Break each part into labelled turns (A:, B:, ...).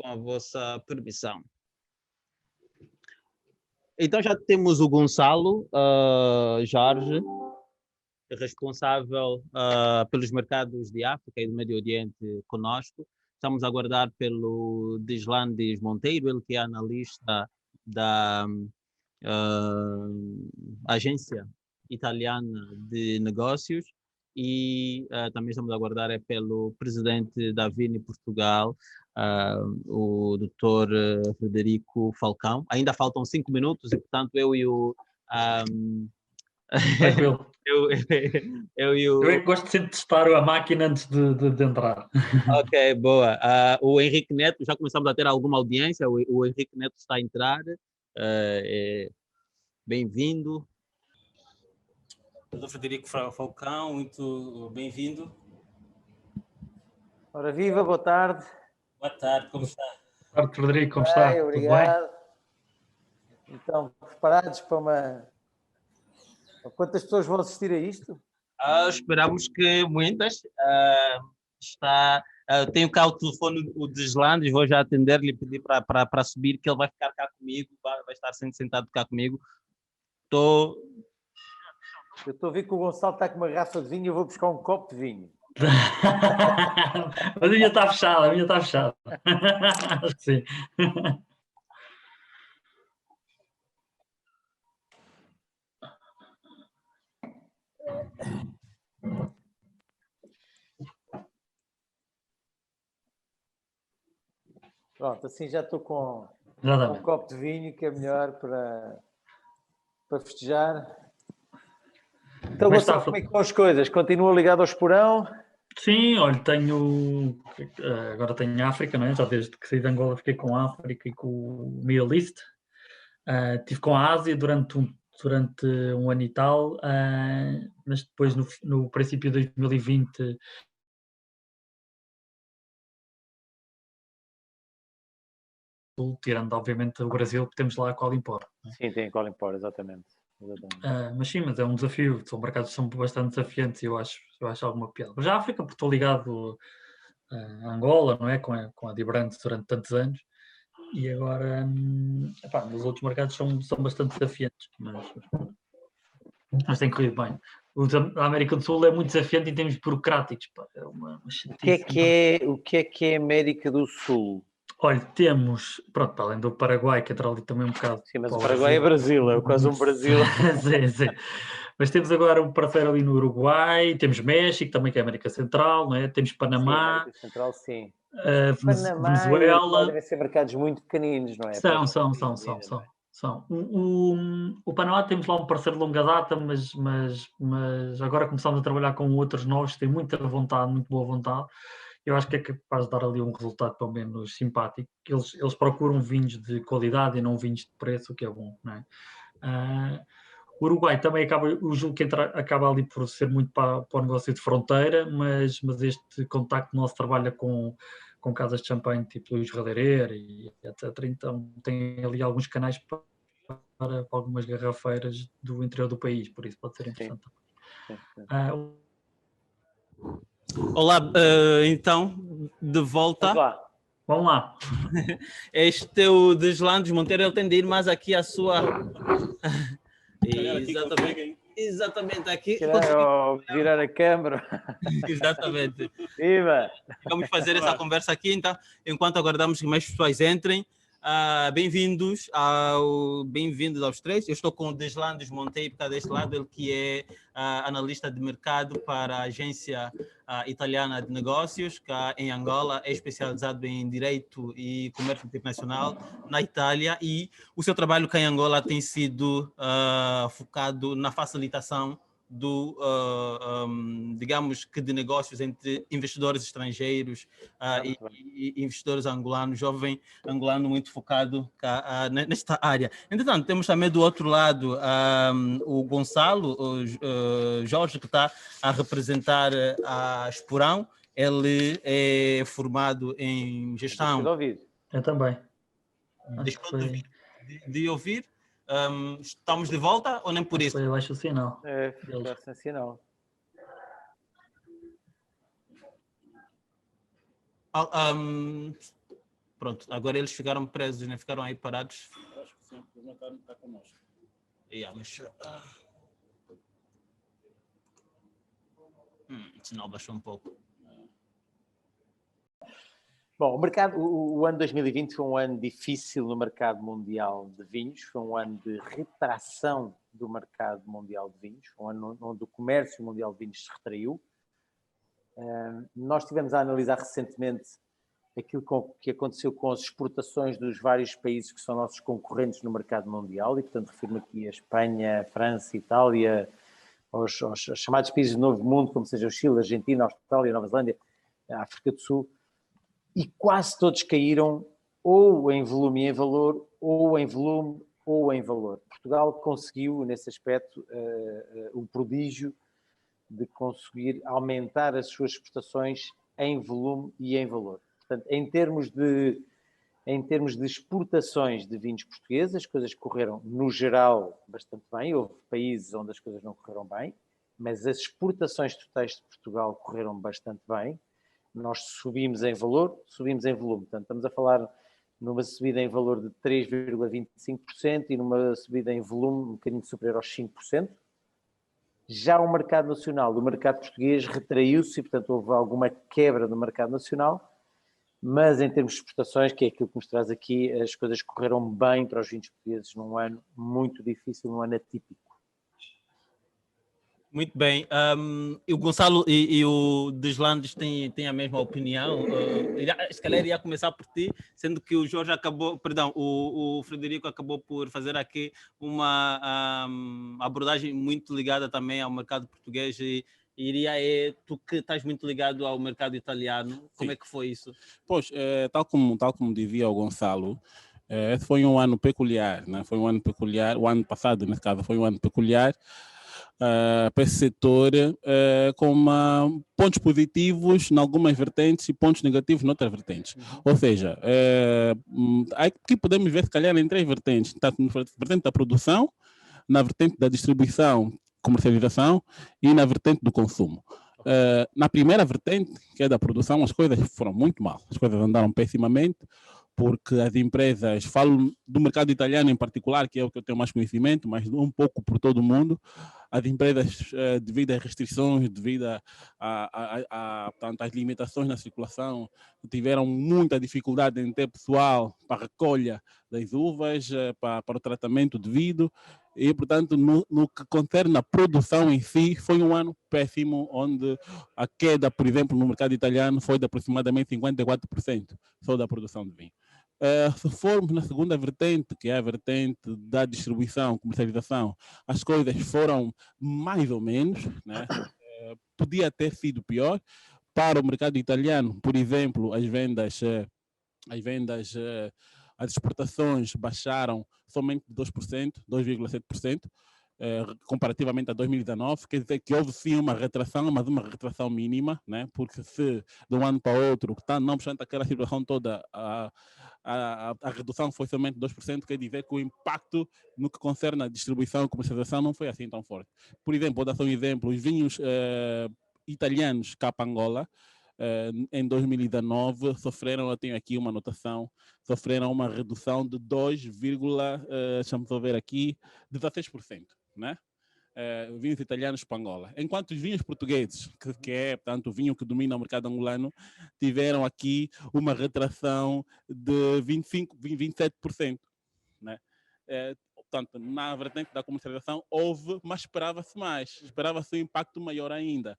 A: a vossa permissão. Então já temos o Gonçalo Jorge, responsável pelos mercados de África e do Médio Oriente conosco. Estamos a aguardar pelo Deslandes Monteiro, ele que é analista da Agência Italiana de Negócios, e também estamos a aguardar pelo presidente da Vini Portugal, o Dr. Frederico Falcão. Ainda faltam 5 minutos e, portanto, eu e o...
B: Tranquilo.
A: Eu
B: gosto sempre de testar a máquina antes de entrar.
A: Ok, boa. O Henrique Neto, já começamos a ter alguma audiência, o Henrique Neto está a entrar. Bem-vindo.
C: Doutor Frederico Falcão, muito bem-vindo.
D: Ora viva, boa tarde.
C: Boa tarde, como está?
B: Boa tarde, Frederico, como está?
D: Obrigado. Tudo bem? Então, preparados para uma... Quantas pessoas vão assistir a isto?
A: Esperamos que muitas. Tenho cá o telefone, o Deslandes, vou já atender-lhe e pedir para subir, que ele vai ficar cá comigo, vai estar sentado cá comigo. Eu
D: estou a ver que o Gonçalo está com uma garrafa de vinho, eu vou buscar um copo de vinho.
B: A minha está fechada, Acho que sim.
D: Pronto, assim já estou com um copo de vinho, que é melhor para festejar. Então, Gonçalo, como é que estão as coisas? Continua ligado ao Esporão?
B: Sim, olha, agora tenho África, não é? Já desde que saí de Angola fiquei com a África e com o Middle East. Estive com a Ásia durante um ano e tal, mas depois no princípio de 2020 tirando obviamente o Brasil, que temos lá a Kuala Lumpur.
D: Sim, tem a Kuala Lumpur, exatamente.
B: Mas sim, mas é um desafio, são mercados que são bastante desafiantes e eu acho alguma piada. Mas a África, porque estou ligado a Angola, não é? Com a Dibrantes durante tantos anos, e agora nos outros mercados são bastante desafiantes, mas tem corrido bem. A América do Sul é muito desafiante em termos burocráticos. É uma
D: o que é América do Sul?
B: Olha, temos, pronto, para além do Paraguai, que entra ali também um bocado.
D: Sim, mas o Paraguai é Brasil, é quase um Brasil.
B: sim. Mas temos agora um parceiro ali no Uruguai, temos México também, que é América Central, não é? Temos Panamá.
D: Sim, América Central, sim.
B: Panamá Venezuela.
D: Devem ser mercados muito pequeninos, não é?
B: São. O Panamá temos lá um parceiro de longa data, mas agora começamos a trabalhar com outros novos, tem muita vontade, muito boa vontade. Eu acho que é capaz de dar ali um resultado pelo menos simpático. Eles procuram vinhos de qualidade e não vinhos de preço, o que é bom, não é? O Uruguai também eu julgo que acaba ali por ser muito para o negócio de fronteira, mas este contacto nosso trabalha com casas de champanhe tipo Luís Raderer e etc. Então tem ali alguns canais para algumas garrafeiras do interior do país, por isso pode ser interessante.
D: Sim.
A: Olá, então, de volta.
B: Vamos lá.
A: Este é o Deslandes Monteiro, ele tem de ir mais aqui à sua... Exatamente aqui.
D: Virar a câmera.
A: Exatamente.
D: Viva!
A: Vamos fazer essa conversa aqui, então, enquanto aguardamos que mais pessoas entrem. Bem-vindos aos três. Eu estou com o Deslandes Monteiro, cá deste lado, ele que é analista de mercado para a Agência Italiana de Negócios, cá em Angola, é especializado em Direito e Comércio Internacional na Itália, e o seu trabalho cá em Angola tem sido focado na facilitação digamos que de negócios entre investidores estrangeiros e investidores angolanos, jovem angolano muito focado nesta área. Entretanto, temos também do outro lado o Gonçalo Jorge, que está a representar a Esporão. Ele é formado em gestão.
B: Eu também.
A: De ouvir. Estamos de volta ou nem por isso?
B: Foi abaixo o sinal.
D: Ficar sem sinal.
A: Pronto, agora eles ficaram presos, né? Ficaram aí parados.
C: Acho que sim, o mercado está conosco.
A: Mas... sinal baixou um pouco.
D: Bom, o ano 2020 foi um ano difícil no mercado mundial de vinhos, foi um ano de retração do mercado mundial de vinhos, foi um ano onde o comércio mundial de vinhos se retraiu. Nós estivemos a analisar recentemente aquilo que aconteceu com as exportações dos vários países que são nossos concorrentes no mercado mundial, e portanto refiro-me aqui a Espanha, a França, a Itália, aos chamados países do Novo Mundo, como seja o Chile, a Argentina, a Austrália, a Nova Zelândia, a África do Sul, e quase todos caíram ou em volume e em valor, ou em volume ou em valor. Portugal conseguiu, nesse aspecto, o prodígio de conseguir aumentar as suas exportações em volume e em valor. Portanto, em termos de exportações de vinhos portugueses, as coisas correram, no geral, bastante bem. Houve países onde as coisas não correram bem, mas as exportações totais de Portugal correram bastante bem. Nós subimos em valor, subimos em volume. Portanto, estamos a falar numa subida em valor de 3,25% e numa subida em volume um bocadinho superior aos 5%. Já o mercado nacional, o mercado português retraiu-se e, portanto, houve alguma quebra no mercado nacional, mas em termos de exportações, que é aquilo que nos traz aqui, as coisas correram bem para os vinhos portugueses num ano muito difícil, num ano atípico.
A: Muito bem. O Gonçalo e o Deslandes têm a mesma opinião. Se calhar ia começar por ti, sendo que o Jorge acabou, perdão, o Frederico acabou por fazer aqui uma abordagem muito ligada também ao mercado português e iria tu que estás muito ligado ao mercado italiano, como
E: Sim.
A: é que foi isso?
E: Pois, tal como dizia o Gonçalo, esse foi um ano peculiar, né? Foi um ano peculiar, o ano passado, nesse caso, foi um ano peculiar para esse setor, com pontos positivos em algumas vertentes e pontos negativos em outras vertentes. Ou seja, aqui podemos ver, se calhar, em três vertentes, tanto na vertente da produção, na vertente da distribuição, comercialização e na vertente do consumo. Na primeira vertente, que é da produção, as coisas foram muito mal. As coisas andaram pessimamente, porque as empresas, falo do mercado italiano em particular, que é o que eu tenho mais conhecimento, mas um pouco por todo o mundo, as empresas, devido às restrições, devido às limitações na circulação, tiveram muita dificuldade em ter pessoal para a recolha das uvas, para o tratamento devido, e, portanto, no que concerne a produção em si, foi um ano péssimo, onde a queda, por exemplo, no mercado italiano foi de aproximadamente 54%, só da produção de vinho. Se formos na segunda vertente, que é a vertente da distribuição, comercialização, as coisas foram mais ou menos, né? Podia ter sido pior. Para o mercado italiano, por exemplo, as exportações baixaram somente 2%, 2,7%, comparativamente a 2019, quer dizer que houve sim uma retração, mas uma retração mínima, né? Porque se de um ano para outro, não obstante aquela situação toda, a redução foi somente 2%, quer dizer que o impacto no que concerne a distribuição e comercialização não foi assim tão forte. Por exemplo, vou dar só um exemplo, os vinhos italianos Capa Angola, em 2019 sofreram, eu tenho aqui uma anotação, sofreram uma redução de 16%, né? Vinhos italianos para Angola. Enquanto os vinhos portugueses, que é, portanto, o vinho que domina o mercado angolano, tiveram aqui uma retração de 27%, né? Portanto, na vertente da comercialização houve, mas esperava-se mais, esperava-se um impacto maior ainda.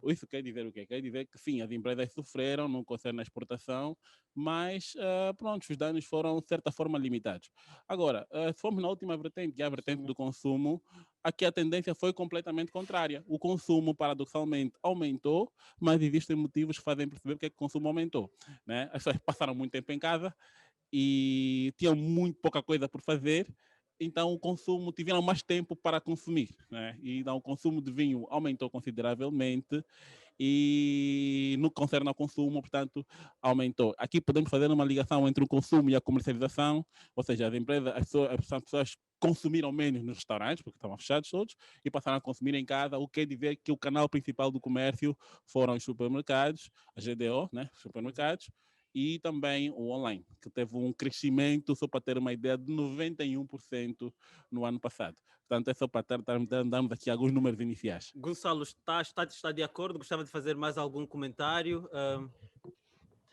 E: Isso quer dizer o quê? Quer dizer que sim, as empresas sofreram, não concerne a exportação, mas pronto, os danos foram de certa forma limitados. Agora, se formos na última vertente, que é a vertente do consumo, aqui a tendência foi completamente contrária. O consumo, paradoxalmente, aumentou, mas existem motivos que fazem perceber que o consumo aumentou, né? As pessoas passaram muito tempo em casa e tinham muito pouca coisa por fazer, então o consumo, tiveram mais tempo para consumir, né? E então o consumo de vinho aumentou consideravelmente e no que concerne ao consumo, portanto, aumentou. Aqui podemos fazer uma ligação entre o consumo e a comercialização, ou seja, as pessoas consumiram menos nos restaurantes, porque estavam fechados todos, e passaram a consumir em casa, o que quer dizer que o canal principal do comércio foram os supermercados, a GDO, né? Supermercados, e também o online, que teve um crescimento, só para ter uma ideia, de 91% no ano passado. Portanto, é só para darmos aqui alguns números iniciais.
A: Gonçalo, está de acordo? Gostava de fazer mais algum comentário?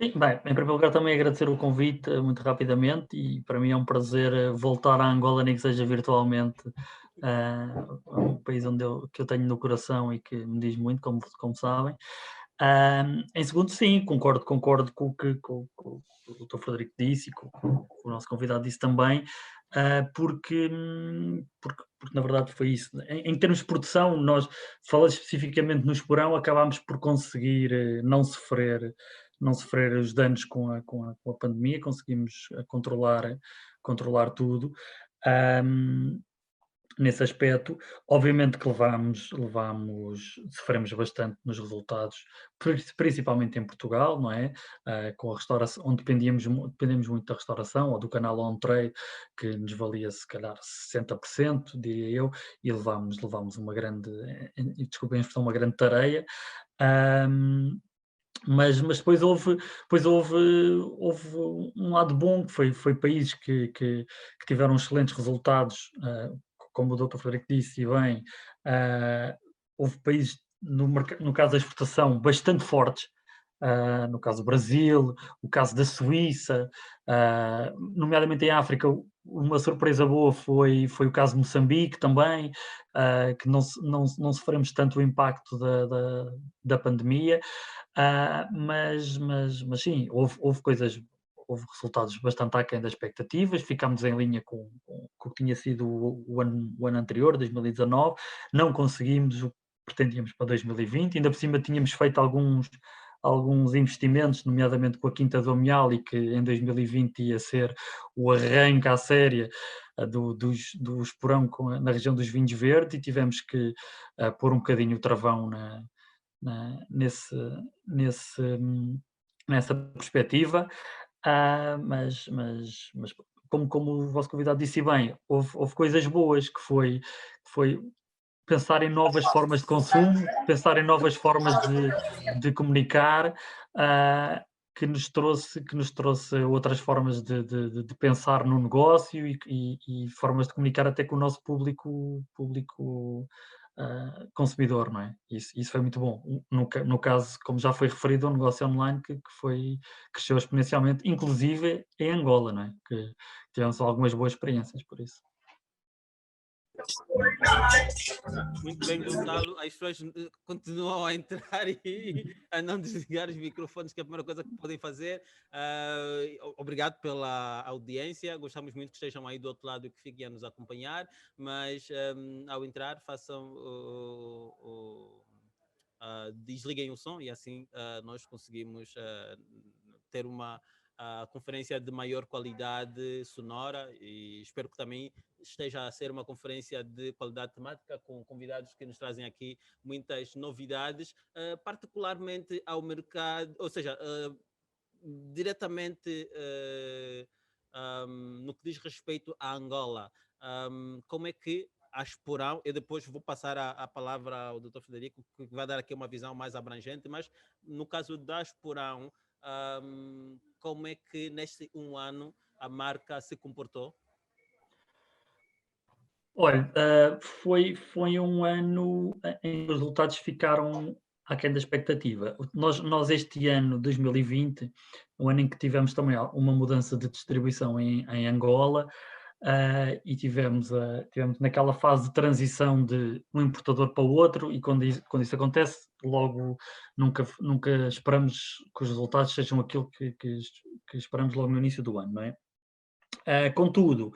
B: Sim, bem, em primeiro lugar também agradecer o convite muito rapidamente, e para mim é um prazer voltar à Angola, nem que seja virtualmente, um país que eu tenho no coração e que me diz muito, como sabem. Em segundo, sim, concordo com o que o Dr. Frederico disse e com o nosso convidado disse também, porque na verdade foi isso. Em termos de produção, nós, falando especificamente no Esporão, acabámos por conseguir não sofrer os danos com a pandemia, conseguimos controlar tudo. Nesse aspecto, obviamente que sofremos bastante nos resultados, principalmente em Portugal, não é? Com a restauração, onde dependemos muito da restauração ou do canal on-trade, que nos valia se calhar 60%, diria eu, e levámos uma grande, desculpem a expressão, uma grande tareia. Mas depois houve um lado bom, que foi países que tiveram excelentes resultados, como o Dr. Frederico disse, e bem, houve países, no caso da exportação, bastante fortes, no caso do Brasil, o caso da Suíça, nomeadamente em África. Uma surpresa boa foi o caso de Moçambique também, que não sofremos tanto o impacto da pandemia. Mas sim, houve resultados bastante aquém das expectativas. Ficámos em linha com o que tinha sido o ano anterior, 2019. Não conseguimos o que pretendíamos para 2020. Ainda por cima tínhamos feito alguns investimentos, nomeadamente com a Quinta do Amial, e que em 2020 ia ser o arranque à séria do Esporão na região dos vinhos verdes, e tivemos que pôr um bocadinho o travão nessa perspectiva, mas como o vosso convidado disse bem, houve coisas boas, que foi pensar em novas formas de consumo, pensar em novas formas de comunicar, que nos trouxe outras formas de pensar no negócio e formas de comunicar até com o nosso público consumidor, não é? Isso foi muito bom. No caso, como já foi referido, o negócio online que cresceu exponencialmente, inclusive em Angola, não é? Que tivemos algumas boas experiências por isso.
A: Muito bem, Gonçalo. As pessoas continuam a entrar e a não desligar os microfones, que é a primeira coisa que podem fazer. Obrigado pela audiência. Gostamos muito que estejam aí do outro lado e que fiquem a nos acompanhar. Mas ao entrar, desliguem o som, e assim nós conseguimos ter uma conferência de maior qualidade sonora, e espero que também esteja a ser uma conferência de qualidade temática, com convidados que nos trazem aqui muitas novidades, particularmente ao mercado, ou seja, diretamente no que diz respeito à Angola. Como é que a Esporão, eu depois vou passar a palavra ao Dr. Frederico, que vai dar aqui uma visão mais abrangente, mas no caso da Esporão, como é que neste um ano a marca se comportou?
B: Olha, foi um ano em que os resultados ficaram aquém da expectativa. Nós este ano, 2020, um ano em que tivemos também uma mudança de distribuição em Angola, e tivemos naquela fase de transição de um importador para o outro, e quando isso acontece, logo nunca esperamos que os resultados sejam aquilo que esperamos logo no início do ano, não é? Contudo,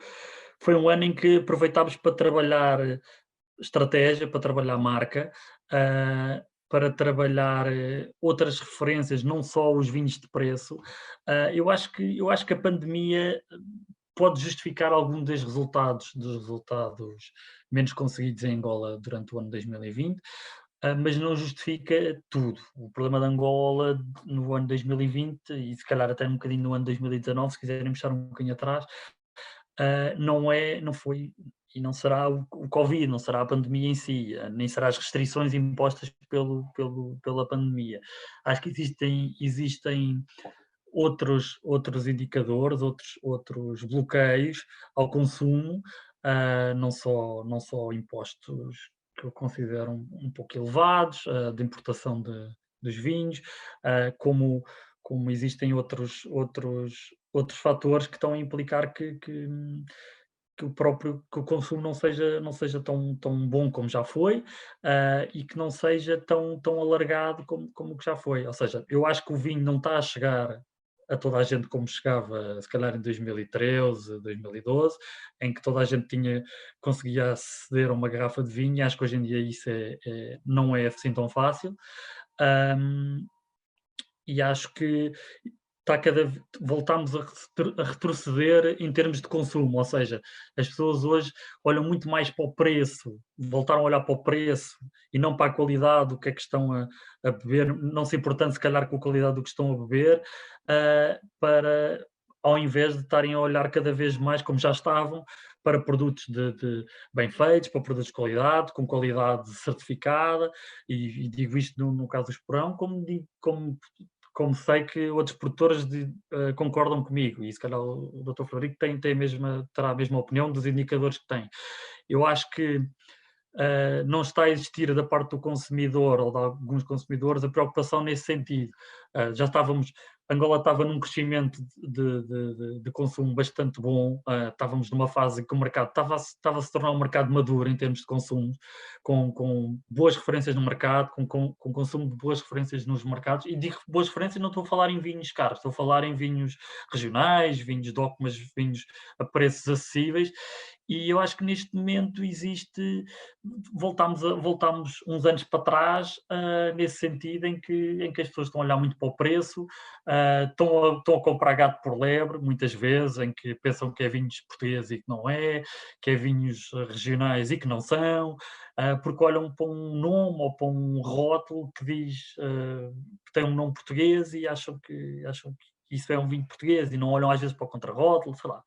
B: foi um ano em que aproveitámos para trabalhar estratégia, para trabalhar marca, para trabalhar outras referências, não só os vinhos de preço. Eu acho que a pandemia pode justificar algum dos resultados menos conseguidos em Angola durante o ano 2020, mas não justifica tudo. O problema de Angola no ano 2020, e se calhar até um bocadinho no ano 2019, se quiserem puxar um bocadinho atrás, não foi e não será o Covid, não será a pandemia em si, nem será as restrições impostas pela pandemia. Acho que existem outros indicadores, outros bloqueios ao consumo, não só impostos que eu considero um pouco elevados, de importação dos vinhos, como existem outros fatores que estão a implicar que o consumo não seja tão bom como já foi, e que não seja tão alargado como que já foi. Ou seja, eu acho que o vinho não está a chegar a toda a gente como chegava, se calhar em 2013, 2012, em que toda a gente conseguia aceder a uma garrafa de vinho, e acho que hoje em dia isso não é assim tão fácil. E acho que voltamos a retroceder em termos de consumo, ou seja, as pessoas hoje olham muito mais para o preço, voltaram a olhar para o preço e não para a qualidade do que é que estão a beber, não se importando se calhar com a qualidade do que estão a beber, ao invés de estarem a olhar cada vez mais, como já estavam, para produtos de bem feitos, para produtos de qualidade, com qualidade certificada, e digo isto no caso do Esporão, como sei que outros produtores concordam comigo, e se calhar o Dr. Frederico terá a mesma opinião dos indicadores que tem. Eu acho que não está a existir da parte do consumidor ou de alguns consumidores a preocupação nesse sentido. Angola estava num crescimento de consumo bastante bom, estávamos numa fase que o mercado estava a se tornar um mercado maduro em termos de consumo, com boas referências no mercado, com consumo de boas referências nos mercados, e digo boas referências, não estou a falar em vinhos caros, estou a falar em vinhos regionais, vinhos DOC, mas vinhos a preços acessíveis, e eu acho que neste momento voltámos uns anos para trás, nesse sentido em que as pessoas estão a olhar muito para o preço, estão a comprar gato por lebre, muitas vezes, em que pensam que é vinhos portugueses e que não é, que é vinhos regionais e que não são, porque olham para um nome ou para um rótulo que diz que tem um nome português e acham que isso é um vinho português e não olham às vezes para o contrarótulo, sei lá.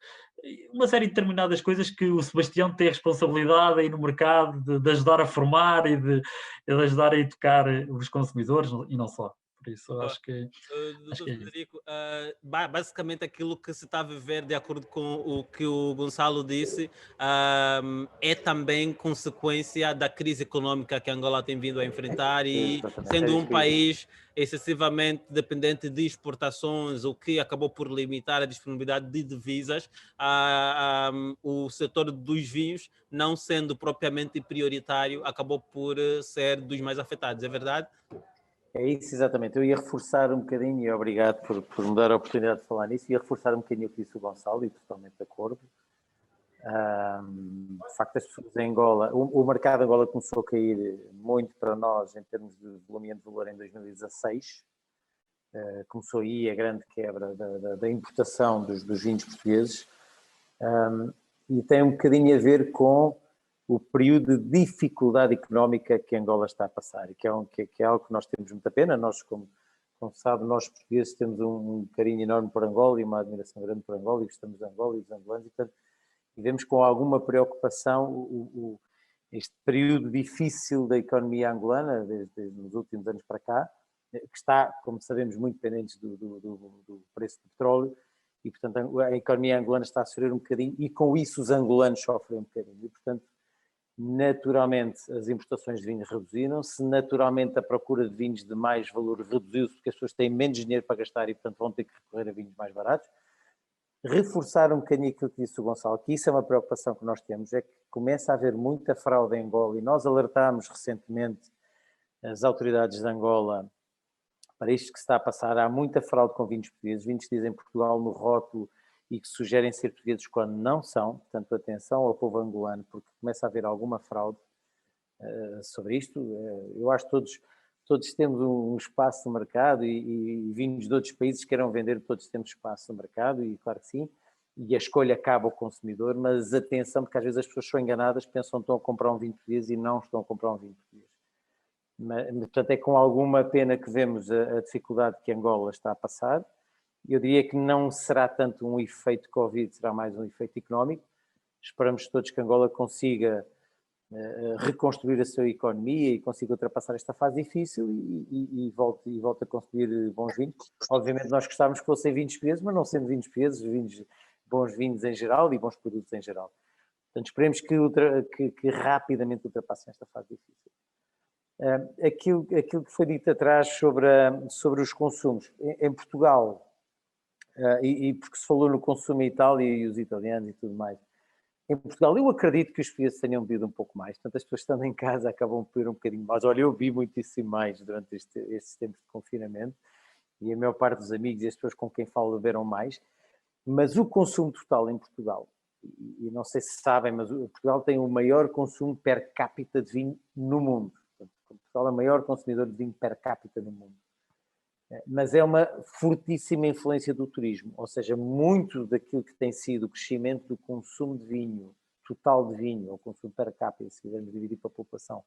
B: Uma série de determinadas coisas que o Sebastião tem a responsabilidade aí no mercado de ajudar a formar e de ajudar a educar os consumidores e não só. Por isso, acho que
A: Doutor
B: é isso.
A: Frederico, basicamente aquilo que se está a viver, de acordo com o que o Gonçalo disse, é também consequência da crise econômica que Angola tem vindo a enfrentar, e
D: Exatamente,
A: sendo um país excessivamente dependente de exportações, o que acabou por limitar a disponibilidade de divisas, o setor dos vinhos, não sendo propriamente prioritário, acabou por ser dos mais afetados, é verdade?
D: É isso, exatamente. Eu ia reforçar um bocadinho, e obrigado por me dar a oportunidade de falar nisso, ia reforçar um bocadinho o que disse o Gonçalo, e totalmente de acordo. De facto, as pessoas em Angola, o mercado de Angola começou a cair muito para nós em termos de volume de valor em 2016. Começou aí a grande quebra da importação dos vinhos portugueses, e tem um bocadinho a ver com o período de dificuldade económica que Angola está a passar, e que é algo que nós temos muita pena. Nós, como sabe, nós portugueses temos um carinho enorme por Angola e uma admiração grande por Angola, e gostamos de Angola e dos angolanos, e vemos com alguma preocupação este período difícil da economia angolana, desde os últimos anos para cá, que está, como sabemos, muito dependente do preço do petróleo, e, portanto, a economia angolana está a sofrer um bocadinho, e com isso os angolanos sofrem um bocadinho, e, portanto, naturalmente as importações de vinhos reduziram-se, naturalmente a procura de vinhos de mais valor reduziu-se, porque as pessoas têm menos dinheiro para gastar e, portanto, vão ter que recorrer a vinhos mais baratos. Reforçar um bocadinho aquilo que disse o Gonçalo, que isso é uma preocupação que nós temos, é que começa a haver muita fraude em Angola, e nós alertámos recentemente as autoridades de Angola para isto que se está a passar. Há muita fraude com vinhos portugueses, vinhos que dizem Portugal no rótulo e que sugerem ser portugueses quando não são. Portanto, atenção ao povo angolano, porque começa a haver alguma fraude sobre isto. Eu acho que todos temos um espaço no mercado, e vinhos de outros países queiram vender, todos temos espaço no mercado, e claro que sim, e a escolha cabe ao consumidor, mas atenção, porque às vezes as pessoas são enganadas, pensam que estão a comprar um vinho português e não estão a comprar um vinho português. Portanto, é com alguma pena que vemos a dificuldade que Angola está a passar. Eu diria que não será tanto um efeito Covid, será mais um efeito económico. Esperamos todos que Angola consiga reconstruir a sua economia e consiga ultrapassar esta fase difícil e volte a conseguir bons vinhos. Obviamente nós gostávamos que fossem vinhos portugueses, mas não sendo vinhos portugueses, bons vinhos em geral e bons produtos em geral. Portanto, esperemos que rapidamente ultrapassem esta fase difícil. Aquilo que foi dito atrás sobre os consumos. Em Portugal, e porque se falou no consumo em Itália e os italianos e tudo mais, em Portugal eu acredito que os portugueses tenham bebido um pouco mais, portanto as pessoas estando em casa acabam por beber um bocadinho mais. Olha, eu bebi muitíssimo mais durante estes tempos de confinamento e a maior parte dos amigos e as pessoas com quem falo beberam mais, mas o consumo total em Portugal, e não sei se sabem, mas Portugal tem o maior consumo per capita de vinho no mundo. Portugal é o maior consumidor de vinho per capita no mundo. Mas é uma fortíssima influência do turismo, ou seja, muito daquilo que tem sido o crescimento do consumo de vinho, total de vinho, ou consumo per capita, se quisermos dividir para a população,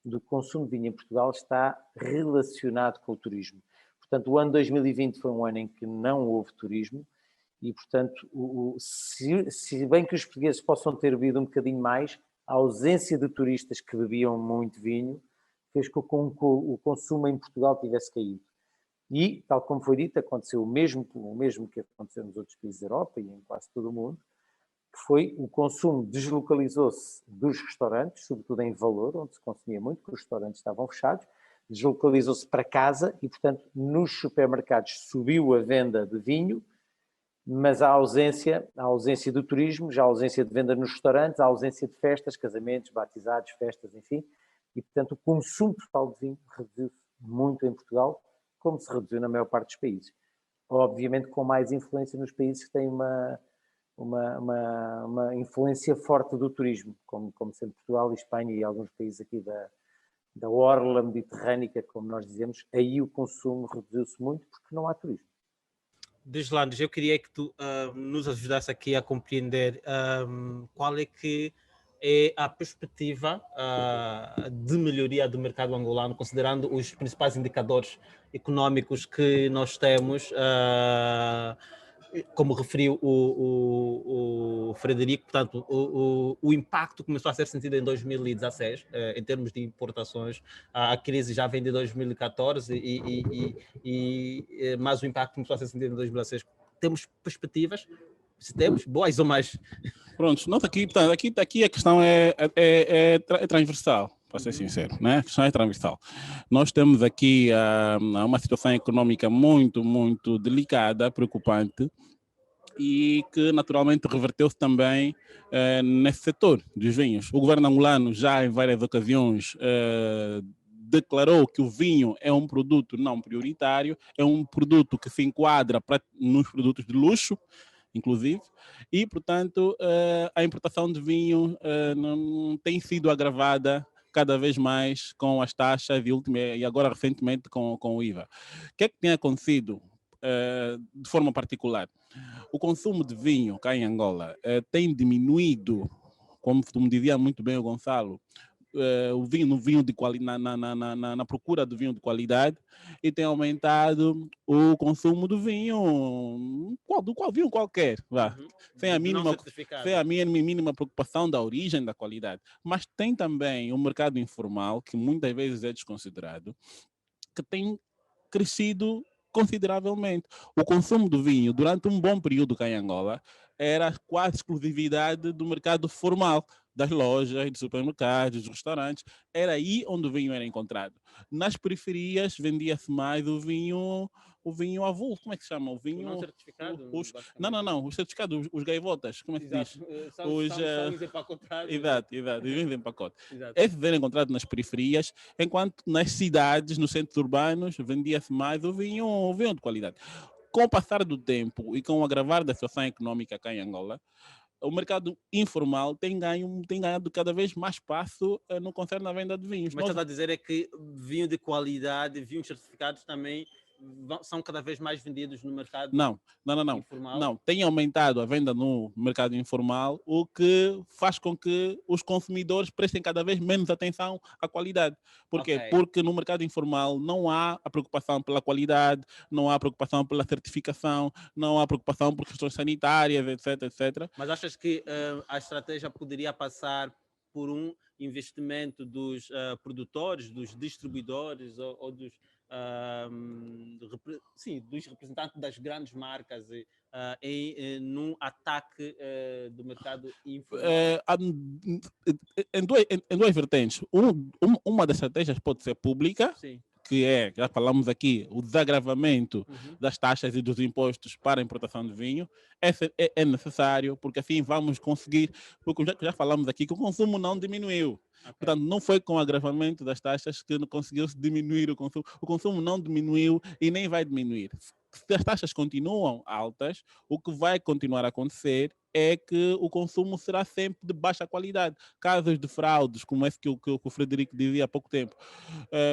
D: do consumo de vinho em Portugal está relacionado com o turismo. Portanto, o ano 2020 foi um ano em que não houve turismo e, portanto, se bem que os portugueses possam ter bebido um bocadinho mais, a ausência de turistas que bebiam muito vinho fez com que o consumo em Portugal tivesse caído. E, tal como foi dito, aconteceu o mesmo que aconteceu nos outros países da Europa e em quase todo o mundo, que foi o consumo deslocalizou-se dos restaurantes, sobretudo em Valor, onde se consumia muito, porque os restaurantes estavam fechados, deslocalizou-se para casa e, portanto, nos supermercados subiu a venda de vinho, mas a ausência do turismo, já a ausência de venda nos restaurantes, a ausência de festas, casamentos, batizados, festas, enfim, e, portanto, o consumo total de vinho reduziu-se muito em Portugal, como se reduziu na maior parte dos países. Obviamente com mais influência nos países que têm uma influência forte do turismo, como sendo Portugal e Espanha e alguns países aqui da orla mediterrânica, como nós dizemos, aí o consumo reduziu-se muito porque não há turismo.
A: Deslandes, eu queria que tu nos ajudasse aqui a compreender qual é que é a perspectiva de melhoria do mercado angolano, considerando os principais indicadores econômicos que nós temos, como referiu o Frederico, portanto, o impacto começou a ser sentido em 2016, em termos de importações. A crise já vem de 2014, mas o impacto começou a ser sentido em 2016. Temos perspectivas? Se temos, boas ou mais?
E: Pronto, nós aqui a questão é transversal, para ser sincero, né? A questão é transversal. Nós temos aqui uma situação econômica muito, muito delicada, preocupante, e que naturalmente reverteu-se também nesse setor dos vinhos. O governo angolano já em várias ocasiões declarou que o vinho é um produto não prioritário, é um produto que se enquadra nos produtos de luxo, inclusive, e, portanto, a importação de vinho não tem sido agravada cada vez mais com as taxas e agora recentemente com o IVA. O que é que tem acontecido de forma particular? O consumo de vinho cá em Angola tem diminuído, como me dizia muito bem o Gonçalo, vinho de qualidade, na procura do vinho de qualidade, e tem aumentado o consumo do vinho, vinho qualquer, sem a mínima preocupação da origem, da qualidade. Mas tem também o mercado informal, que muitas vezes é desconsiderado, que tem crescido consideravelmente. O consumo do vinho, durante um bom período cá em Angola, era quase exclusividade do mercado formal, das lojas, dos supermercados, dos restaurantes. Era aí onde o vinho era encontrado. Nas periferias vendia-se mais o vinho avulso, como é que se chama? O vinho
A: não certificado?
E: Não, os certificados, os gaivotas, como é que se diz?
A: São os empacotados.
E: Exato, os vinhos em pacote. Esses eram encontrados nas periferias, enquanto nas cidades, nos centros urbanos, vendia-se mais o vinho de qualidade. Com o passar do tempo e com o agravar da situação econômica cá em Angola, o mercado informal tem ganhado cada vez mais espaço no concerne à venda de vinhos.
A: Mas está a dizer é que vinho de qualidade, vinhos certificados também são cada vez mais vendidos no mercado informal?
E: Não, tem aumentado a venda no mercado informal, o que faz com que os consumidores prestem cada vez menos atenção à qualidade. Por quê? Porque no mercado informal não há a preocupação pela qualidade, não há a preocupação pela certificação, não há a preocupação por questões sanitárias, etc.
A: Mas achas que a estratégia poderia passar por um investimento dos produtores, dos distribuidores ou dos, dos representantes das grandes marcas num ataque do mercado informal?
E: Em duas vertentes. Uma das estratégias pode ser pública,
A: Sim.
E: que é, já falamos aqui, o desagravamento das taxas e dos impostos para a importação de vinho. Esse é necessário, porque assim vamos conseguir, porque já falamos aqui que o consumo não diminuiu.
A: Okay.
E: Portanto, não foi com o agravamento das taxas que conseguiu-se diminuir o consumo. O consumo não diminuiu e nem vai diminuir. Se as taxas continuam altas, o que vai continuar a acontecer é que o consumo será sempre de baixa qualidade. Casos de fraudes, como esse que o Frederico dizia há pouco tempo,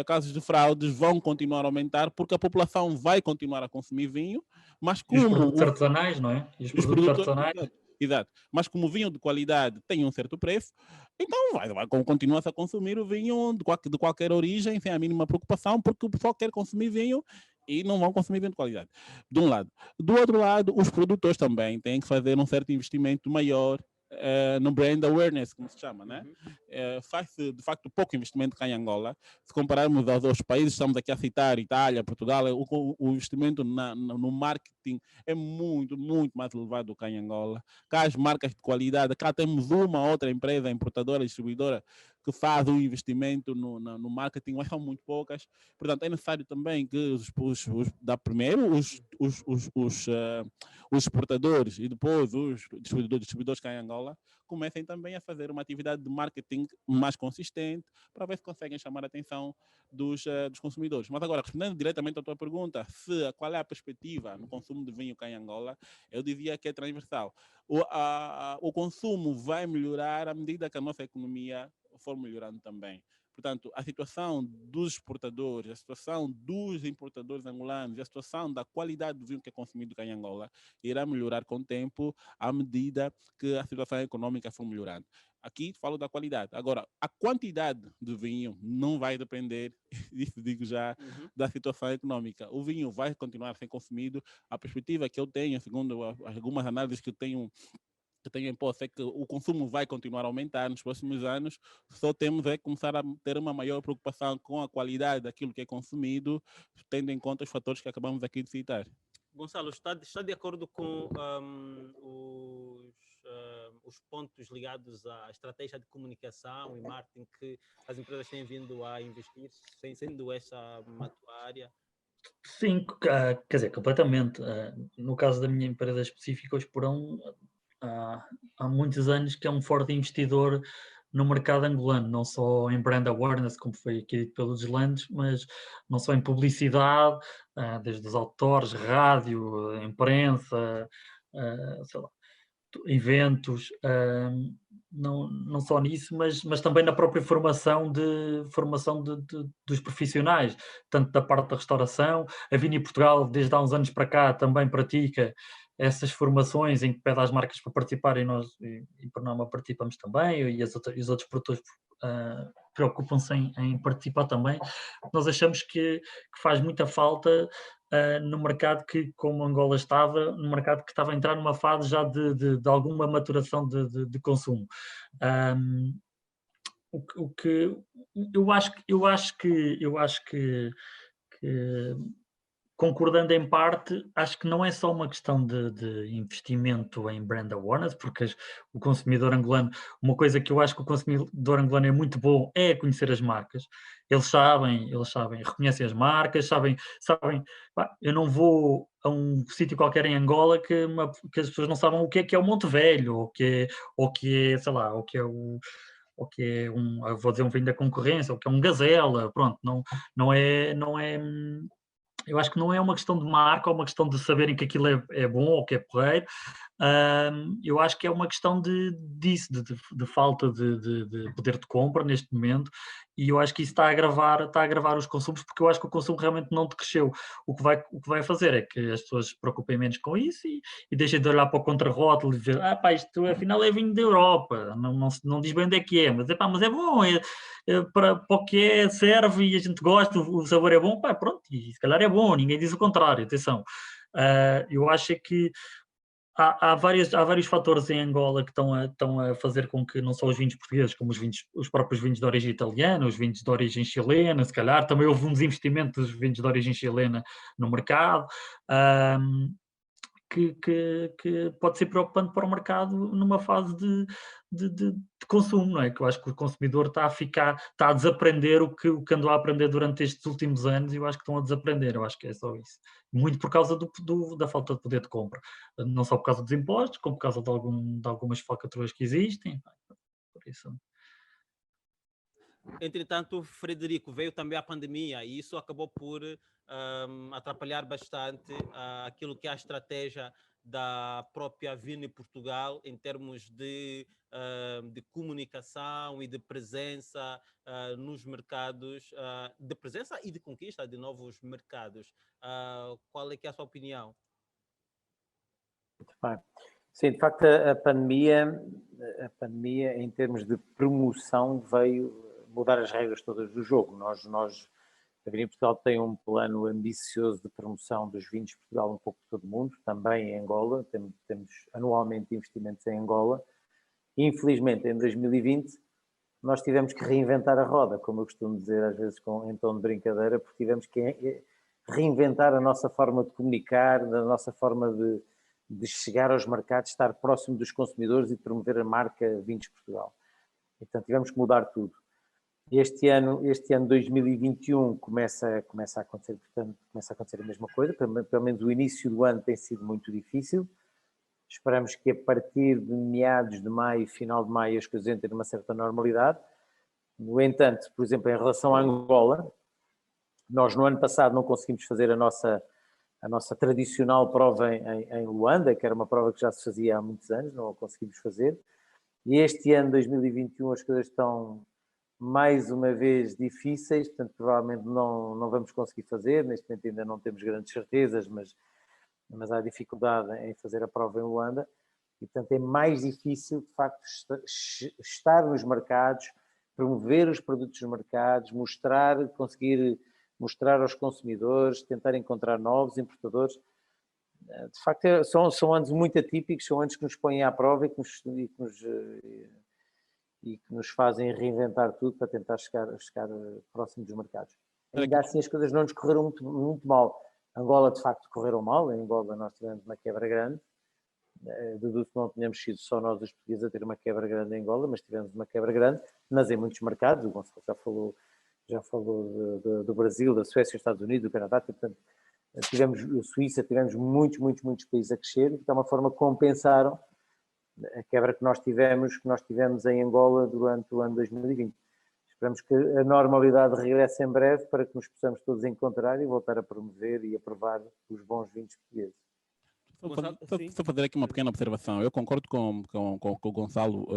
E: casos de fraudes vão continuar a aumentar porque a população vai continuar a consumir vinho, mas como...
B: E os produtos artesanais, não é? E os produtos artesanais...
E: Exato. Mas como o vinho de qualidade tem um certo preço, então continua-se a consumir o vinho de qualquer origem, sem a mínima preocupação, porque o pessoal quer consumir vinho e não vão consumir vinho de qualidade. De um lado. Do outro lado, os produtores também têm que fazer um certo investimento maior no brand awareness, como se chama, né? Faz-se, de facto, pouco investimento cá em Angola. Se compararmos aos países, estamos aqui a citar, Itália, Portugal, o investimento no marketing é muito, muito mais elevado cá em Angola. Cá as marcas de qualidade, cá temos uma outra empresa, importadora, distribuidora, que faz um investimento no marketing, mas são muito poucas. Portanto, é necessário também que os exportadores e depois os distribuidores cá em Angola comecem também a fazer uma atividade de marketing mais consistente para ver se conseguem chamar a atenção dos consumidores. Mas agora, respondendo diretamente à tua pergunta, qual é a perspectiva no consumo de vinho cá em Angola, eu diria que é transversal. O consumo vai melhorar à medida que a nossa economia for melhorando também. Portanto, a situação dos exportadores, a situação dos importadores angolanos, a situação da qualidade do vinho que é consumido cá em Angola irá melhorar com o tempo à medida que a situação econômica for melhorando. Aqui falo da qualidade. Agora, a quantidade de vinho não vai depender, isso digo já, da situação econômica. O vinho vai continuar a ser consumido. A perspectiva que eu tenho, segundo algumas análises que eu tenho em posse, é que o consumo vai continuar a aumentar nos próximos anos. Só temos que começar a ter uma maior preocupação com a qualidade daquilo que é consumido, tendo em conta os fatores que acabamos aqui de citar.
A: Gonçalo, está de acordo com os pontos ligados à estratégia de comunicação e marketing que as empresas têm vindo a investir, sendo essa uma tua área?
B: Sim, quer dizer, completamente. No caso da minha empresa específica, o Esporão, há muitos anos que é um forte investidor no mercado angolano, não só em brand awareness, como foi aqui dito pelos Deslandes, mas não só em publicidade, desde os outdoors, rádio, imprensa, sei lá, eventos, não só nisso, mas também na própria formação dos profissionais, tanto da parte da restauração. A Vini Portugal, desde há uns anos para cá, também pratica essas formações em que pede às marcas para participarem, e por norma participamos também, e os outros produtores preocupam-se em participar também. Nós achamos que faz muita falta no mercado que, como Angola estava, no mercado que estava a entrar numa fase já de alguma maturação de consumo. O que eu acho que concordando em parte, acho que não é só uma questão de investimento em brand awareness, porque o consumidor angolano, uma coisa que eu acho que o consumidor angolano é muito bom é conhecer as marcas. Eles sabem, reconhecem as marcas, sabem, eu não vou a um sítio qualquer em Angola que as pessoas não sabem o que é o Monte Velho, ou que é, sei lá, ou que é vou dizer um vinho da concorrência, ou que é um Gazela, pronto, não é. Eu acho que não é uma questão de marca ou uma questão de saberem que aquilo é bom ou que é porreiro. Eu acho que é uma questão disso, de falta de poder de compra neste momento, e eu acho que isso está a agravar os consumos, porque eu acho que o consumo realmente não decresceu. O que vai fazer é que as pessoas se preocupem menos com isso e deixem de olhar para o contrarótulo e ver, isto afinal é vinho da Europa, não diz bem onde é que é, mas é bom, para o que é, serve e a gente gosta, o sabor é bom, pronto, e se calhar é bom, ninguém diz o contrário, atenção. Eu acho que há vários fatores em Angola que estão a fazer com que não só os vinhos portugueses, como os próprios vinhos de origem italiana, os vinhos de origem chilena, se calhar, também houve um desinvestimento dos vinhos de origem chilena no mercado, que pode ser preocupante para o mercado numa fase de consumo, não é? Que eu acho que o consumidor está a desaprender o que andou a aprender durante estes últimos anos, e eu acho que estão a desaprender, eu acho que é só isso. Muito por causa da falta de poder de compra. Não só por causa dos impostos, como por causa de algumas falcatruas que existem. Por isso.
A: Entretanto, Frederico, veio também a pandemia e isso acabou por atrapalhar bastante aquilo que é a estratégia da própria Vini Portugal em termos de comunicação e de presença nos mercados, de presença e de conquista de novos mercados. Qual é que é a sua opinião?
D: Muito bem. Sim, de facto, a pandemia, em termos de promoção, veio mudar as regras todas do jogo. A Vini Portugal tem um plano ambicioso de promoção dos vinhos de Portugal um pouco por todo o mundo, também em Angola. Temos anualmente investimentos em Angola. Infelizmente, em 2020, nós tivemos que reinventar a roda, como eu costumo dizer às vezes em tom de brincadeira, porque tivemos que reinventar a nossa forma de comunicar, a nossa forma de chegar aos mercados, estar próximo dos consumidores e de promover a marca Vinhos de Portugal. Então tivemos que mudar tudo. Este ano 2021 começa a acontecer, portanto, começa a acontecer a mesma coisa, pelo menos o início do ano tem sido muito difícil. Esperamos que a partir de meados de maio, final de maio, as coisas entrem numa certa normalidade. No entanto, por exemplo, em relação à Angola, nós no ano passado não conseguimos fazer a nossa tradicional prova em Luanda, que era uma prova que já se fazia há muitos anos, não a conseguimos fazer. E este ano, 2021, as coisas estão mais uma vez difíceis, portanto provavelmente não vamos conseguir fazer, neste momento ainda não temos grandes certezas, mas há dificuldade em fazer a prova em Luanda, e portanto é mais difícil de facto estar nos mercados, promover os produtos nos mercados, conseguir mostrar aos consumidores, tentar encontrar novos importadores. De facto são anos muito atípicos, são anos que nos põem à prova e que nos fazem reinventar tudo para tentar chegar próximo dos mercados. Ainda assim as coisas não nos correram muito mal. Angola de facto correram mal, em Angola nós tivemos uma quebra grande, deduzo que não tínhamos sido só nós os portugueses a ter uma quebra grande em Angola, mas tivemos uma quebra grande, mas em muitos mercados, o Gonçalo já falou do Brasil, da Suécia, dos Estados Unidos, do Canadá, portanto, tivemos a Suíça, tivemos muitos países a crescer, e de uma forma compensaram a quebra que nós tivemos em Angola durante o ano 2020. Esperamos que a normalidade regresse em breve para que nos possamos todos encontrar e voltar a promover e a provar os bons vinhos portugueses.
E: Só fazer aqui uma pequena observação. Eu concordo com o Gonçalo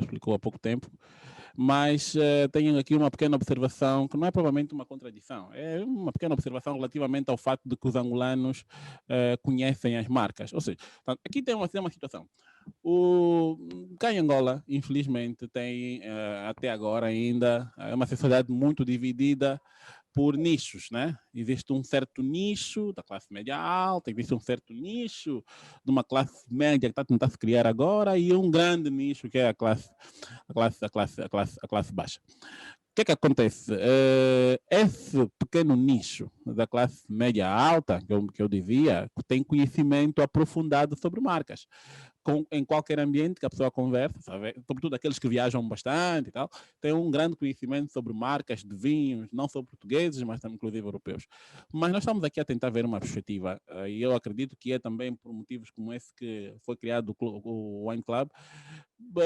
E: explicou há pouco tempo, mas tenho aqui uma pequena observação que não é provavelmente uma contradição. É uma pequena observação relativamente ao fato de que os angolanos conhecem as marcas. Ou seja, aqui tem uma situação. Cá em Angola, infelizmente, tem até agora ainda uma sociedade muito dividida por nichos, né? Existe um certo nicho da classe média alta, existe um certo nicho de uma classe média que está a tentar se criar agora e um grande nicho que é a classe baixa. O que acontece? Esse pequeno nicho da classe média alta, que eu dizia, tem conhecimento aprofundado sobre marcas. Em qualquer ambiente que a pessoa conversa, sabe? Sobretudo aqueles que viajam bastante e tal, tem um grande conhecimento sobre marcas de vinhos, não só portugueses, mas também inclusive europeus. Mas nós estamos aqui a tentar ver uma perspectiva, e eu acredito que é também por motivos como esse que foi criado o Wine Club,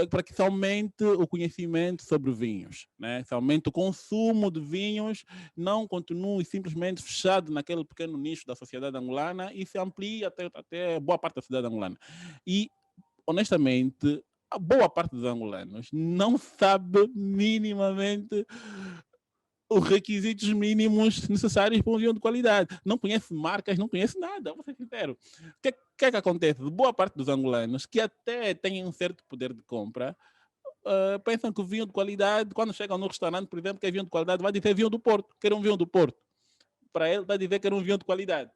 E: para que se aumente o conhecimento sobre vinhos, né? Se aumente o consumo de vinhos, não continue simplesmente fechado naquele pequeno nicho da sociedade angolana e se amplie até boa parte da sociedade angolana. E honestamente, a boa parte dos angolanos não sabe minimamente os requisitos mínimos necessários para um vinho de qualidade. Não conhece marcas, não conhece nada, vou ser sincero. O que acontece? Boa parte dos angolanos, que até têm um certo poder de compra, pensam que o vinho de qualidade, quando chegam no restaurante, por exemplo, que é vinho de qualidade, vai dizer vinho do Porto, quer um vinho do Porto. Para ele, vai dizer que era um vinho de qualidade.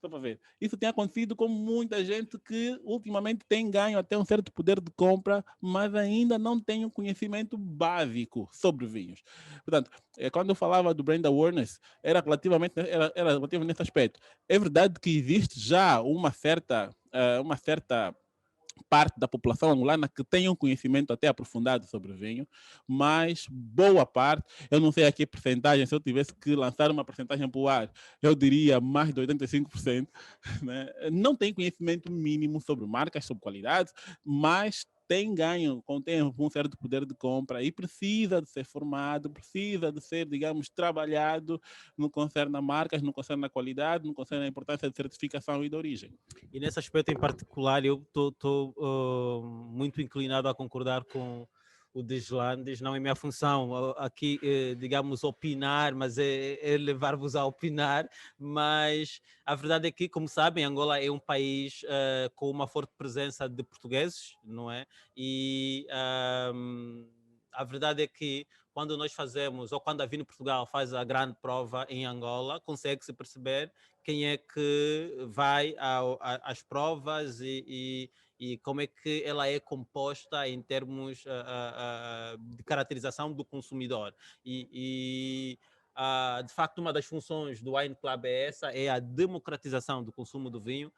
E: Só para ver. Isso tem acontecido com muita gente que ultimamente tem ganho até um certo poder de compra, mas ainda não tem um conhecimento básico sobre vinhos. Portanto, quando eu falava do brand awareness, era relativamente nesse aspecto. É verdade que existe já uma certa parte da população angolana que tem um conhecimento até aprofundado sobre vinho, mas boa parte, eu não sei aqui a percentagem, se eu tivesse que lançar uma percentagem para o ar, eu diria mais de 85%, né? Não tem conhecimento mínimo sobre marcas, sobre qualidades, mas tem ganho com o tempo um certo poder de compra e precisa de ser formado, precisa de ser, digamos, trabalhado no que concerne a marcas, no que concerne a qualidade, no que concerne a importância de certificação e de origem.
A: E nesse aspecto em particular, eu estou muito inclinado a concordar com o Deslandes. Não é minha função aqui, digamos, opinar, mas é levar-vos a opinar. Mas a verdade é que, como sabem, Angola é um país com uma forte presença de portugueses, não é? E a verdade é que quando nós fazemos, ou quando a Vino Portugal faz a grande prova em Angola, consegue-se perceber quem é que vai às provas e como é que ela é composta em termos de caracterização do consumidor. De facto, uma das funções do Wine Club é essa, é a democratização do consumo do vinho.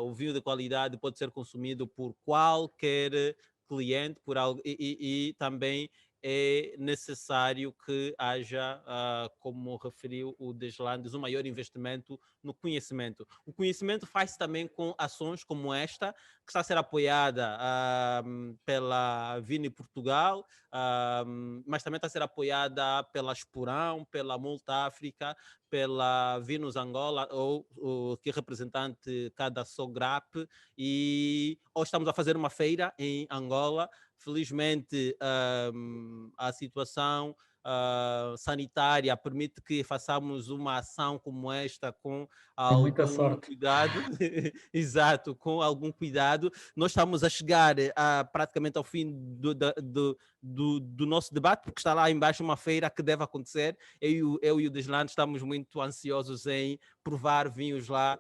A: O vinho de qualidade pode ser consumido por qualquer cliente e também é necessário que haja, como referiu o Deslandes, um maior investimento no conhecimento. O conhecimento faz-se também com ações como esta, que está a ser apoiada pela Vini Portugal, mas também está a ser apoiada pela Esporão, pela Multa África, pela Vinus Angola, ou que é representante cada SOGRAP, e hoje estamos a fazer uma feira em Angola. Felizmente, a situação sanitária permite que façamos uma ação como esta com
B: muita
A: algum
B: sorte.
A: cuidado. Exato, com algum cuidado. Nós estamos a chegar praticamente ao fim do nosso debate, porque está lá embaixo uma feira que deve acontecer. Eu e o Deslandes estamos muito ansiosos em provar vinhos lá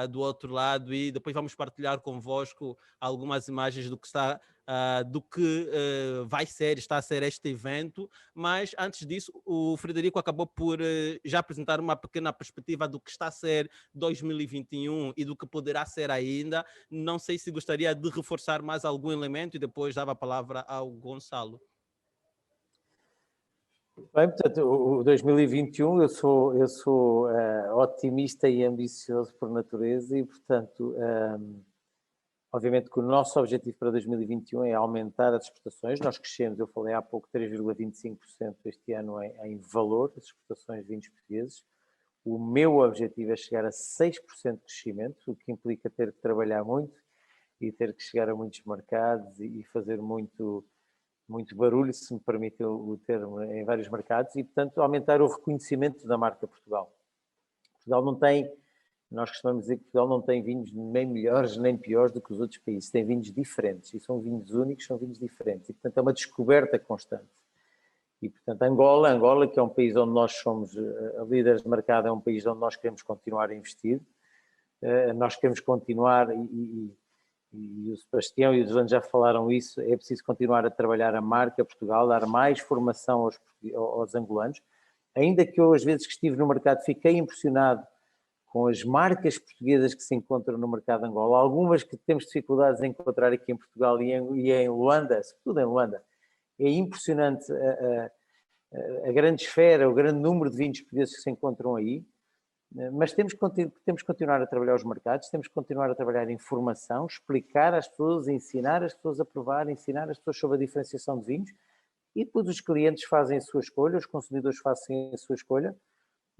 A: do outro lado, e depois vamos partilhar convosco algumas imagens do que está está a ser este evento. Mas antes disso, o Frederico acabou por já apresentar uma pequena perspectiva do que está a ser 2021 e do que poderá ser ainda. Não sei se gostaria de reforçar mais algum elemento e depois dava a palavra ao Gonçalo.
D: Bem, portanto, o 2021, eu sou otimista e ambicioso por natureza e, portanto, obviamente que o nosso objetivo para 2021 é aumentar as exportações. Nós crescemos, eu falei há pouco, 3,25% este ano em valor das exportações de vinhos portugueses. O meu objetivo é chegar a 6% de crescimento, o que implica ter que trabalhar muito e ter que chegar a muitos mercados e fazer muito barulho, se me permite o termo, em vários mercados, e, portanto, aumentar o reconhecimento da marca Portugal. Portugal não tem, nós costumamos dizer que Portugal não tem vinhos nem melhores nem piores do que os outros países, tem vinhos diferentes, e são vinhos únicos, são vinhos diferentes, e, portanto, é uma descoberta constante. E, portanto, Angola, que é um país onde nós somos líderes de mercado, é um país onde nós queremos continuar a investir, nós queremos continuar, e o Sebastião e o Deslandes já falaram isso, é preciso continuar a trabalhar a marca Portugal, dar mais formação aos angolanos. Ainda que eu, às vezes que estive no mercado, fiquei impressionado com as marcas portuguesas que se encontram no mercado de Angola, algumas que temos dificuldades em encontrar aqui em Portugal e em Luanda, sobretudo em Luanda. É impressionante a grande esfera, o grande número de vinhos portugueses que se encontram aí, mas temos que continuar a trabalhar os mercados, temos que continuar a trabalhar em formação, explicar às pessoas, ensinar as pessoas a provar, ensinar as pessoas sobre a diferenciação de vinhos, e depois os clientes fazem a sua escolha, os consumidores fazem a sua escolha,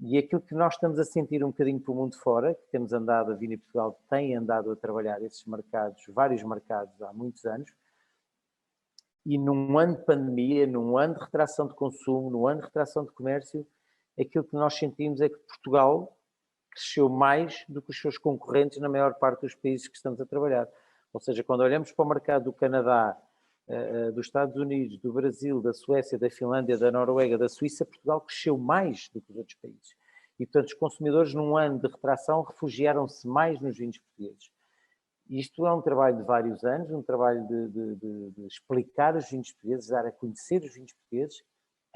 D: e aquilo que nós estamos a sentir um bocadinho para o mundo fora, que temos andado, a Vini Portugal tem andado a trabalhar esses mercados, vários mercados há muitos anos, e num ano de pandemia, num ano de retração de consumo, num ano de retração de comércio, aquilo que nós sentimos é que Portugal cresceu mais do que os seus concorrentes na maior parte dos países que estamos a trabalhar. Ou seja, quando olhamos para o mercado do Canadá, dos Estados Unidos, do Brasil, da Suécia, da Finlândia, da Noruega, da Suíça, Portugal cresceu mais do que os outros países. E, portanto, os consumidores, num ano de retração, refugiaram-se mais nos vinhos portugueses. Isto é um trabalho de vários anos, um trabalho de explicar os vinhos portugueses, dar a conhecer os vinhos portugueses.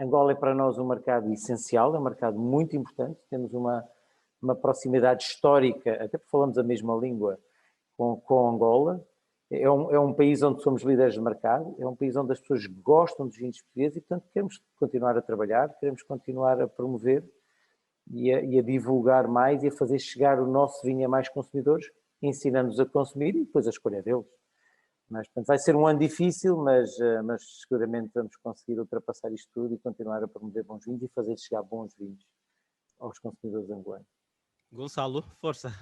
D: Angola é para nós um mercado essencial, é um mercado muito importante, temos uma proximidade histórica, até porque falamos a mesma língua com Angola. É um país onde somos líderes de mercado, é um país onde as pessoas gostam dos vinhos portugueses e, portanto, queremos continuar a trabalhar, queremos continuar a promover e a divulgar mais e a fazer chegar o nosso vinho a mais consumidores, ensinando-os a consumir e depois a escolha deles. Mas, portanto, vai ser um ano difícil, mas seguramente vamos conseguir ultrapassar isto tudo e continuar a promover bons vinhos e fazer chegar bons vinhos aos consumidores angolanos.
A: Gonçalo, força.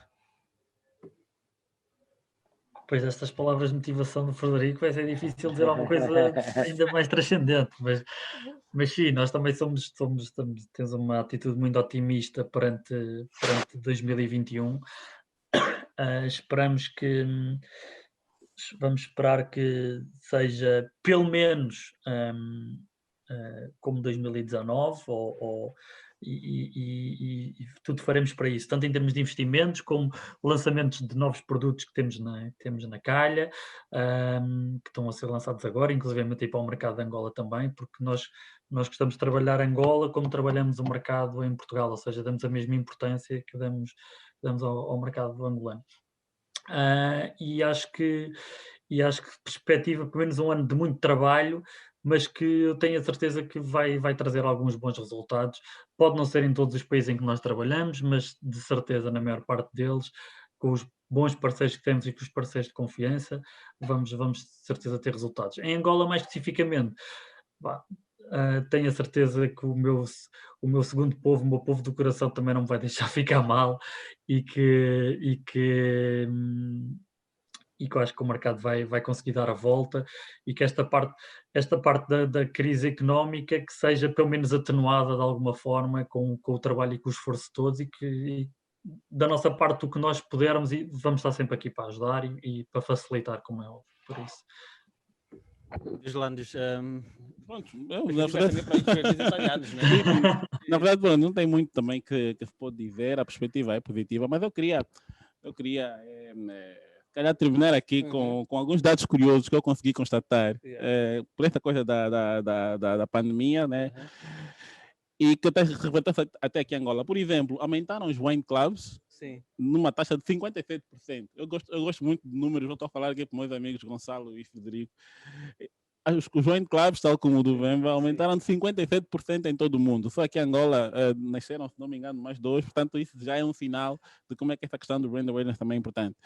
B: Depois destas palavras de motivação do Frederico, vai ser difícil dizer alguma coisa ainda mais transcendente, mas sim, nós também temos uma atitude muito otimista perante 2021. Vamos esperar que seja pelo menos como 2019 e tudo faremos para isso, tanto em termos de investimentos como lançamentos de novos produtos que temos na calha, que estão a ser lançados agora, inclusive aí para o mercado de Angola também, porque nós gostamos de trabalhar Angola como trabalhamos o mercado em Portugal, ou seja, damos a mesma importância que damos ao mercado angolano. E acho que perspectiva pelo menos um ano de muito trabalho, mas que eu tenho a certeza que vai trazer alguns bons resultados. Pode não ser em todos os países em que nós trabalhamos, mas de certeza na maior parte deles, com os bons parceiros que temos e com os parceiros de confiança, vamos de certeza ter resultados. Em Angola, mais especificamente, tenho a certeza que o meu segundo povo, o meu povo do coração, também não me vai deixar ficar mal e que eu acho que o mercado vai conseguir dar a volta e que esta parte da crise económica que seja pelo menos atenuada de alguma forma com o trabalho e com o esforço de todos e da nossa parte o que nós pudermos e vamos estar sempre aqui para ajudar e para facilitar, como é óbvio, por isso.
A: Deslandes,
E: Pronto,
C: Na verdade, italianos, né?
E: na verdade, bom, não tem muito também que se pode dizer, a perspectiva é positiva, mas eu queria calhar terminar aqui com alguns dados curiosos que eu consegui constatar por esta coisa da pandemia, né? E que até refletiu até aqui em Angola. Por exemplo, aumentaram os wine clubs numa taxa de 57%. Eu gosto muito de números, eu estou a falar aqui para meus amigos Gonçalo e Frederico. Os wine clubs, tal como o do Vemba, aumentaram de 57% em todo o mundo. Só que em Angola nasceram, se não me engano, mais 2. Portanto, isso já é um sinal de como é que essa questão do brand awareness também é importante.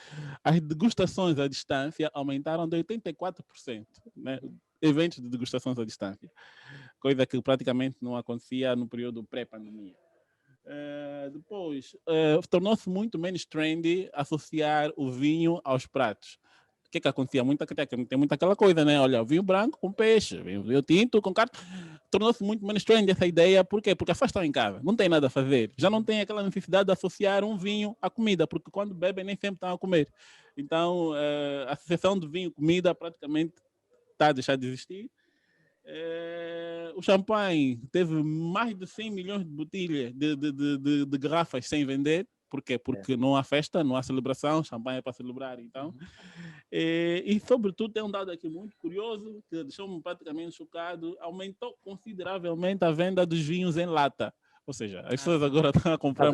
E: As degustações à distância aumentaram de 84%. Né? Eventos de degustações à distância. Coisa que praticamente não acontecia no período pré-pandemia. Depois, tornou-se muito menos trendy associar o vinho aos pratos. O que acontecia? Tem muita aquela coisa, né? Olha, vinho branco com peixe, vinho tinto com carne. Tornou-se muito menos trendy essa ideia. Por quê? Porque as pessoas estão em casa, não tem nada a fazer. Já não tem aquela necessidade de associar um vinho à comida, porque quando bebem nem sempre estão a comer. Então, a associação de vinho e comida praticamente está a deixar de existir. O champanhe teve mais de 100 milhões de botelhas de garrafas sem vender. Por quê? Porque não há festa, não há celebração, champanhe é para celebrar, então. E, sobretudo, tem um dado aqui muito curioso, que deixou-me praticamente chocado, aumentou consideravelmente a venda dos vinhos em lata. Ou seja, as pessoas agora estão a comprar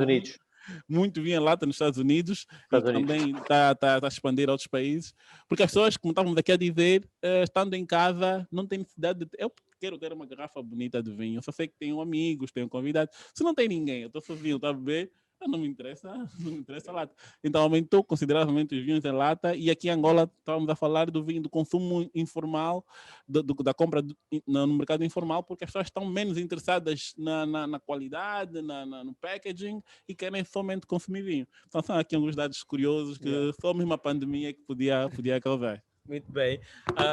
E: muito vinho em lata nos Estados Unidos e também está a expandir a outros países, porque as pessoas, como estávamos aqui a dizer, estando em casa, não tem necessidade de... Eu quero ter uma garrafa bonita de vinho, eu só sei que tenho amigos, tenho convidados. Se não tem ninguém, eu estou sozinho, estou a beber, não me interessa a lata. Então aumentou consideravelmente os vinhos em lata e aqui em Angola estávamos a falar do vinho do consumo informal, da compra no mercado informal, porque as pessoas estão menos interessadas na qualidade, no packaging e querem somente consumir vinho. Então são aqui alguns dados curiosos que só mesmo a pandemia que podia causar.
A: Muito bem.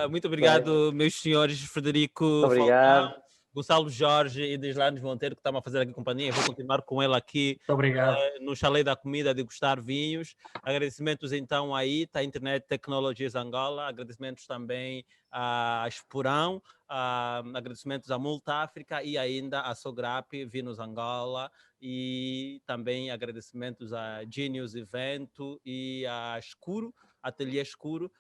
A: Muito obrigado, meus senhores Frederico.
D: Obrigado.
A: Gonçalo Jorge e Deslanes Monteiro, que estão a fazer aqui companhia. Eu vou continuar com ele aqui
B: Muito obrigado.
A: no Chalé da Comida, a degustar vinhos. Agradecimentos então aí, tá a Internet Technologies Angola, agradecimentos também a Esporão, agradecimentos à Multa África e ainda a Sograp, Vinos Angola, e também agradecimentos a Genius Evento e a Escuro, Ateliê Escuro.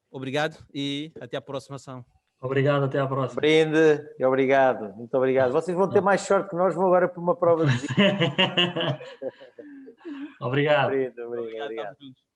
A: Obrigado e até a próxima ação.
B: Obrigado, até à próxima.
D: Brinde e obrigado, muito obrigado. Vocês vão ter mais sorte que nós, vão agora para uma prova de
B: Obrigado.
D: Brinde, obrigado.
A: Estamos juntos.